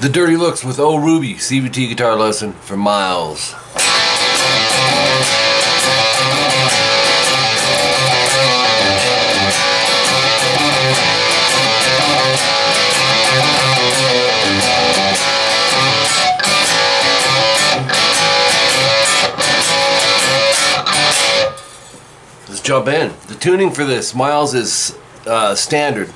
The Dirty Looks with Oh Ruby, CVT guitar lesson for Miles. Let's jump in. The tuning for this, Miles, is standard,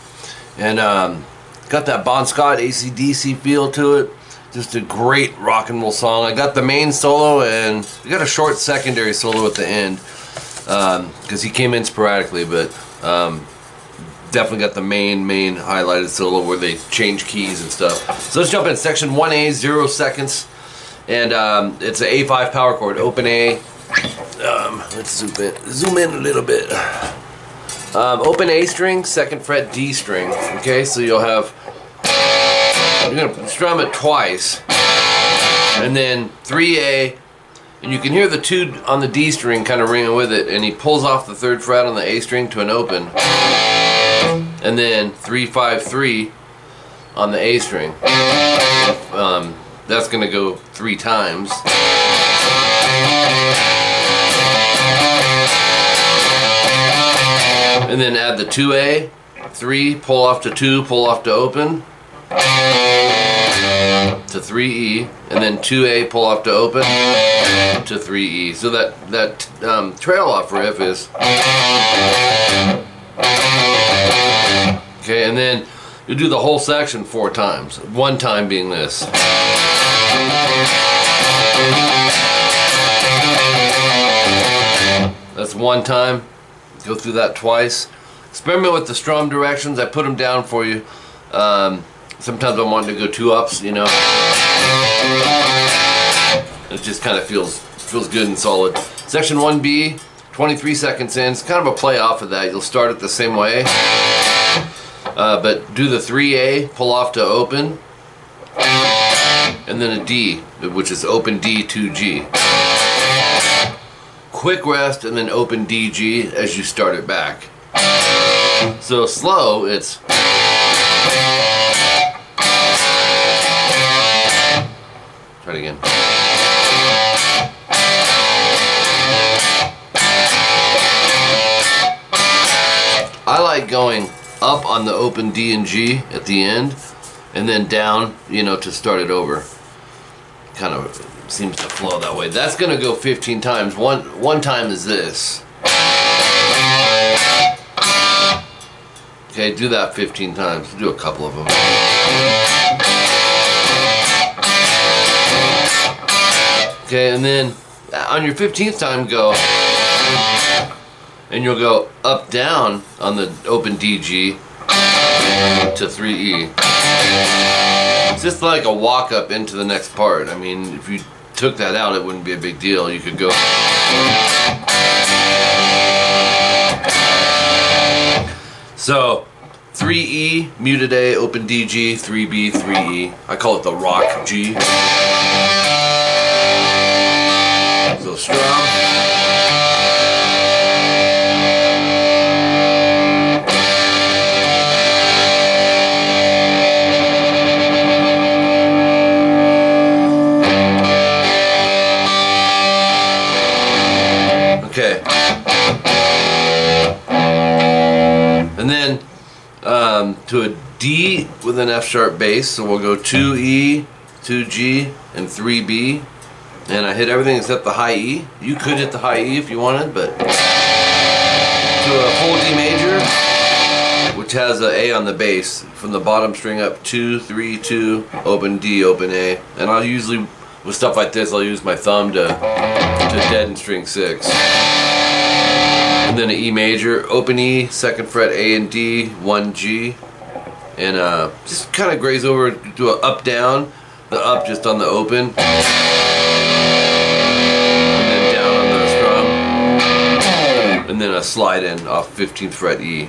and got that Bon Scott AC/DC feel to it. Just a great rock and roll song. I got the main solo, and I got a short secondary solo at the end because he came in sporadically, but definitely got the main highlighted solo where they change keys and stuff. So let's jump in. Section 1A, 0 seconds, and it's an A5 power chord, open A. Let's zoom in a little bit. Open A string, 2nd fret D string. Okay, so you'll have, you're gonna strum it twice, and then 3A, and you can hear the 2 on the D string kind of ringing with it, and he pulls off the 3rd fret on the A string to an open, and then 3-5-3 on the A string. That's gonna go 3 times. And then add the 2A, 3, pull off to 2, pull off to open, to 3E, and then 2A, pull off to open, to 3E. So that trail off riff is, okay, and then you do the whole section 4 times, 1 time being this. That's 1 time. Go through that twice. Experiment with the strum directions. I put them down for you. Sometimes I'm wanting to go 2 ups, you know. It just kind of feels good and solid. Section 1B, 23 seconds in. It's kind of a play off of that. You'll start it the same way, but do the 3A, pull off to open, and then a D, which is open D, 2G. Quick rest, and then open DG as you start it back. So slow, it's try it again. I like going up on the open D and G at the end, and then down, you know, to start it over. Kind of seems to flow that way. That's gonna go 15 times. One time is this. Okay, do that 15 times. Do a couple of them. Okay, and then on your 15th time, go, and you'll go up down on the open DG to 3E. It's just like a walk up into the next part. I mean, if you took that out, it wouldn't be a big deal. You could go. So 3E, muted A, open DG, 3B, 3E. I call it the rock G. So strum. Okay. And then to a D with an F sharp bass, so we'll go 2E, 2G, and 3B. And I hit everything except the high E. You could hit the high E if you wanted, but to a full D major, which has an A on the bass, from the bottom string up 2, 3, 2, open D, open A. And I'll usually, with stuff like this, I'll use my thumb to deaden string 6. And then an E major, open E, 2nd fret A and D, 1 G, and just kind of graze over, do a up down, the up just on the open, and then down on the strum, and then a slide in off 15th fret E.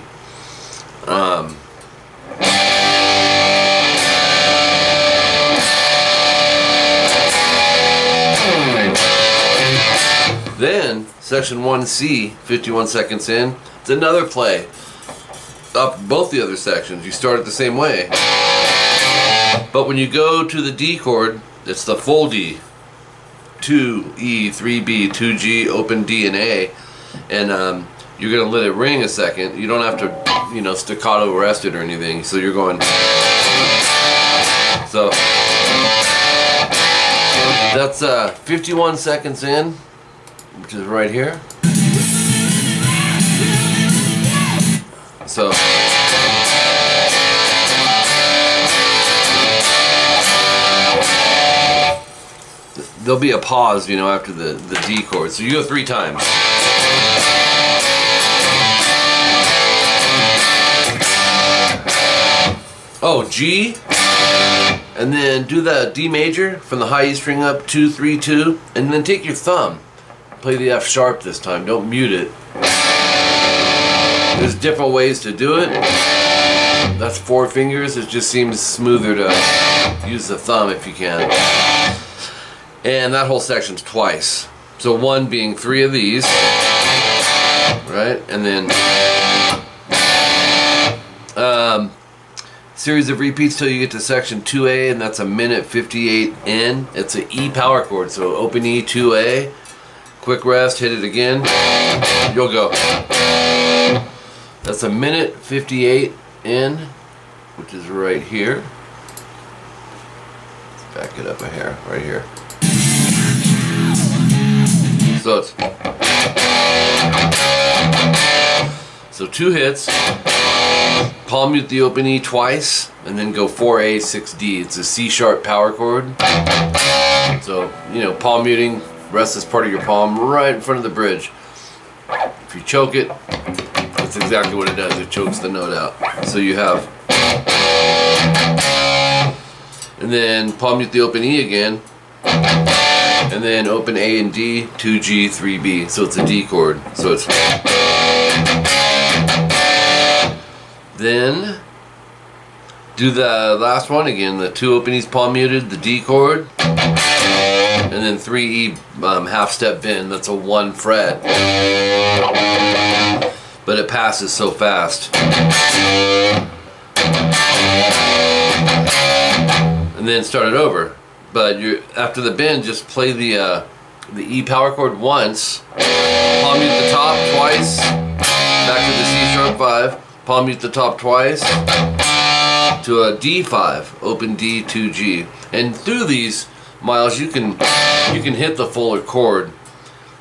Then section 1C, 51 seconds in, it's another play up both the other sections. You start it the same way. But when you go to the D chord, it's the full D. 2E, 3B, 2G, open D and A. And you're going to let it ring a second. You don't have to, you know, staccato rest it or anything. So you're going... So that's 51 seconds in, which is right here. So there'll be a pause, you know, after the D chord. So you go 3 times. Oh, G, and then do the D major from the high E string up, 2, 3, 2, and then take your thumb. Play the F sharp this time, don't mute it. There's different ways to do it. That's 4 fingers, it just seems smoother to use the thumb if you can. And that whole section's twice. So 1 being 3 of these, right? And then series of repeats till you get to section 2A, and that's a minute 58 in. It's an E power chord, so open E, 2A, quick rest, hit it again, you'll go. That's a minute 58 in, which is right here. Let's back it up a hair, right here. So it's 2 hits. Palm mute the open E twice, and then go 4A, 6D. It's a C sharp power chord. So, you know, palm muting, rest this part of your palm right in front of the bridge. If you choke it, that's exactly what it does. It chokes the note out. So you have, and then palm mute the open E again, and then open A and D, 2G, 3B. So it's a D chord. So it's... Then do the last one again, the 2 open E's palm muted, the D chord, and then 3 E half step bend. That's a 1 fret, but it passes so fast. And then start it over. But you, after the bend, just play the E power chord once, palm mute the top twice, back to the C sharp 5. Palm mute the top twice to a D5, open D, 2G, and through these, Miles, you can hit the fuller chord,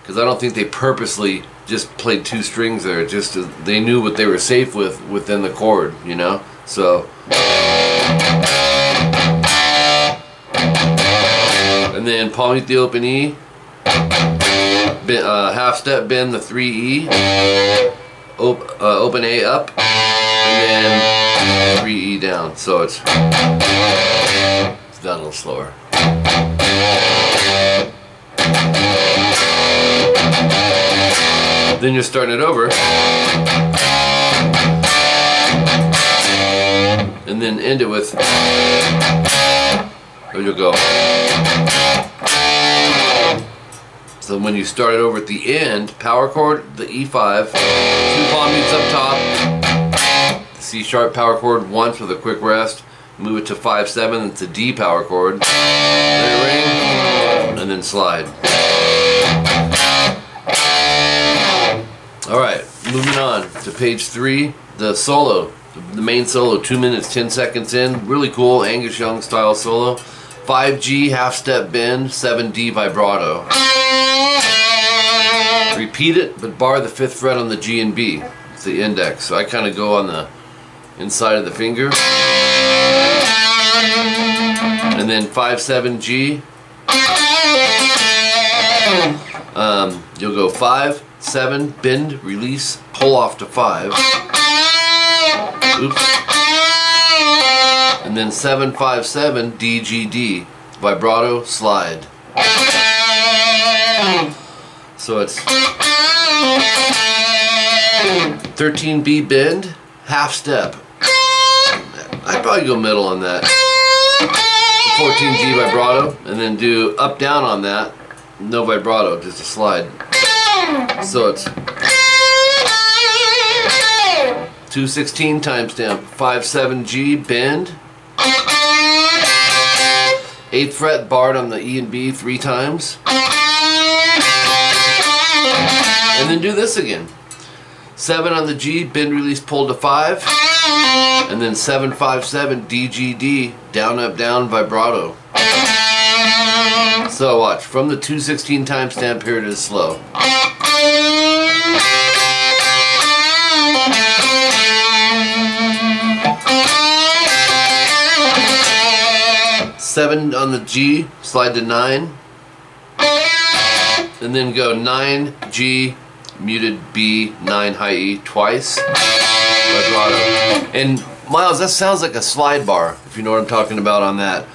because I don't think they purposely just played 2 strings there. Just they knew what they were safe with within the chord, you know. So, and then palm mute the open E, half step bend the 3E. Open A up, and then 3E down. So it's done a little slower. Then you're starting it over, and then end it with, or you'll go. So when you start it over at the end, power chord, the E5, 2 palm mutes up top, C sharp power chord once with a quick rest, move it to 5/7, it's a D power chord, let it ring, and then slide. Alright, moving on to page 3, the solo, the main solo, 2 minutes 10 seconds in, really cool Angus Young style solo, 5G half step bend, 7D vibrato. Repeat it, but bar the 5th fret on the G and B. It's the index. So I kind of go on the inside of the finger. And then 5/7 you'll go 5, 7, bend, release, pull off to 5. Oops. And then 7, 5, 7, D, G, D. Vibrato, slide. So it's 13B bend, half step. I'd probably go middle on that. 14G vibrato, and then do up down on that. No vibrato, just a slide. So it's 216 timestamp, 5/7 G bend, 8th fret barred on the E and B 3 times. And then do this again. 7 on the G, bend, release, pull to 5. And then 7, 5, 7, D, G, D, down, up, down, vibrato. So watch, from the 2/16 timestamp, here it is slow. 7 on the G, slide to 9. And then go 9, G, muted B, 9 high E twice. Vibrato. And Miles, that sounds like a slide bar, if you know what I'm talking about on that.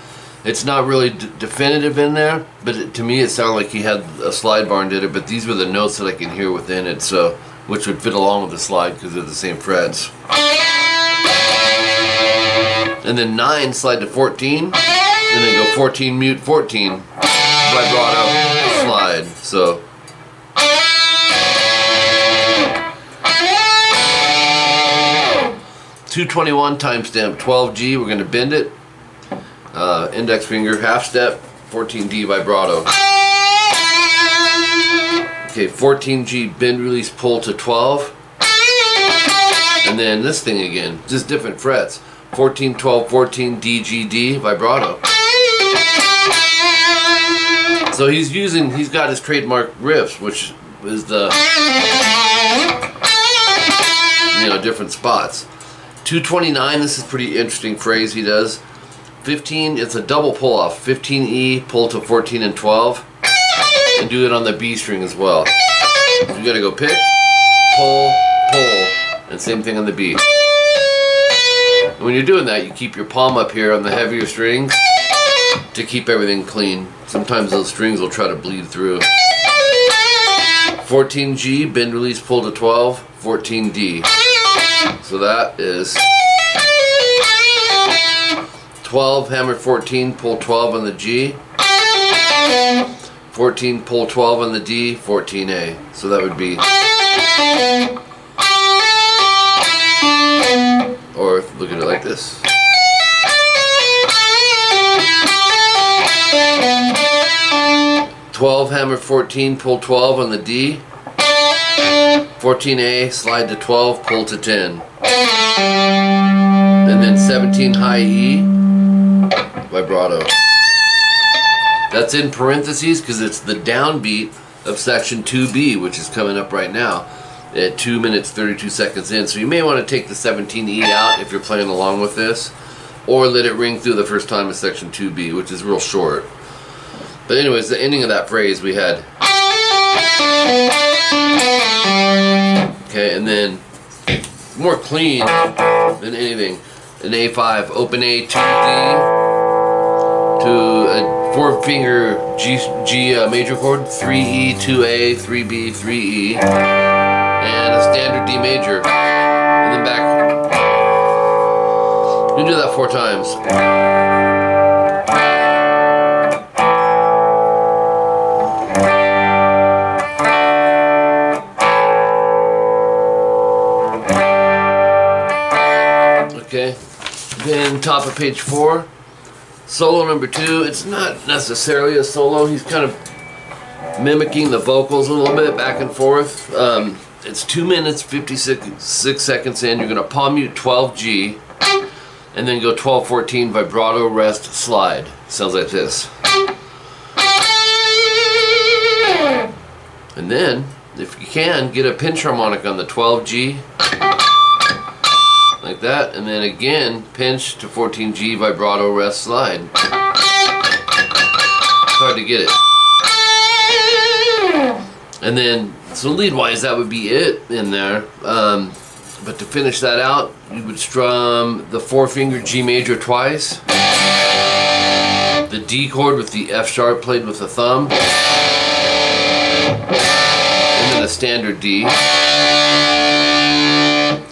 It's not really definitive in there, but to me it sounded like he had a slide bar and did it, but these were the notes that I can hear within it, so which would fit along with the slide because they're the same frets. And then 9, slide to 14, and then go 14, mute, 14, vibrato, slide, so. 221 timestamp, 12G, we're going to bend it. Index finger, half step, 14D vibrato. Okay, 14G, bend, release, pull to 12. And then this thing again, just different frets. 14, 12, 14, D, G, D, vibrato. So he's got his trademark riffs, which is the, different spots. 229, this is pretty interesting phrase he does. 15, it's a double pull off. 15E, pull to 14 and 12. And do it on the B string as well. So you gotta go pick, pull, pull, and same thing on the B. And when you're doing that, you keep your palm up here on the heavier strings to keep everything clean. Sometimes those strings will try to bleed through. 14G, bend, release, pull to 12. 14D. So that is 12, hammer 14, pull 12 on the G. 14, pull 12 on the D, 14A. So that would be, or look at it like this. 12, hammer 14, pull 12 on the D. 14A, slide to 12, pull to 10. And then 17 high E, vibrato. That's in parentheses because it's the downbeat of section 2B, which is coming up right now at 2 minutes 32 seconds in. So you may want to take the 17E out if you're playing along with this, or let it ring through the first time of section 2B, which is real short. But anyways, the ending of that phrase we had. Okay, and then more clean than anything. An A5, open A, 2D, to a 4-finger G major chord, 3E, 2A, 3B, 3E, and a standard D major, and then back. You do that 4 times. Okay, then top of page 4, solo number 2. It's not necessarily a solo. He's kind of mimicking the vocals a little bit back and forth. It's 2 minutes 56 seconds in. You're going to palm mute 12G and then go 12-14 vibrato, rest, slide. Sounds like this. And then, if you can, get a pinch harmonic on the 12G. Like that, and then again pinch to 14G, vibrato, rest, slide. It's hard to get it. And then, so lead wise, that would be it in there. But to finish that out, you would strum the 4-finger G major twice, the D chord with the F sharp played with the thumb, and then a standard D.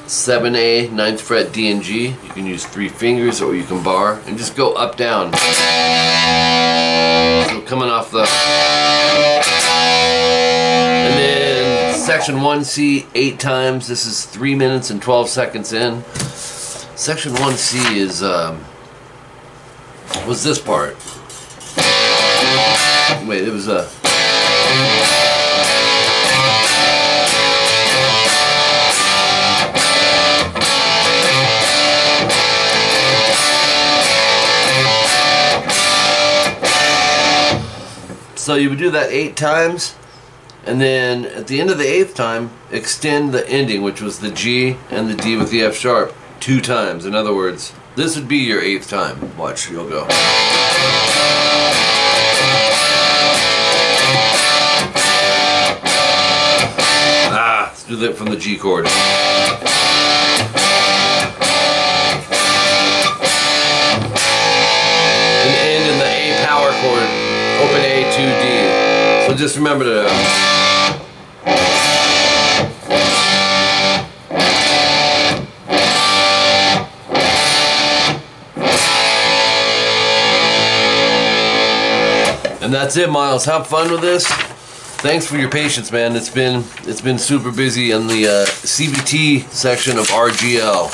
7A, 9th fret, D and G. You can use 3 fingers or you can bar and just go up, down. So coming off the, and then section 1C 8 times. This is 3 minutes and 12 seconds in. Section 1C is was this part. wait, it was a... So you would do that 8 times, and then at the end of the 8th time, extend the ending, which was the G and the D with the F sharp, 2 times. In other words, this would be your 8th time. Watch, you'll go. Let's do that from the G chord. And end in the A power chord. Open A, 2D. So just remember to... And that's it, Miles. Have fun with this. Thanks for your patience, man. It's been super busy in the CVT section of RGL.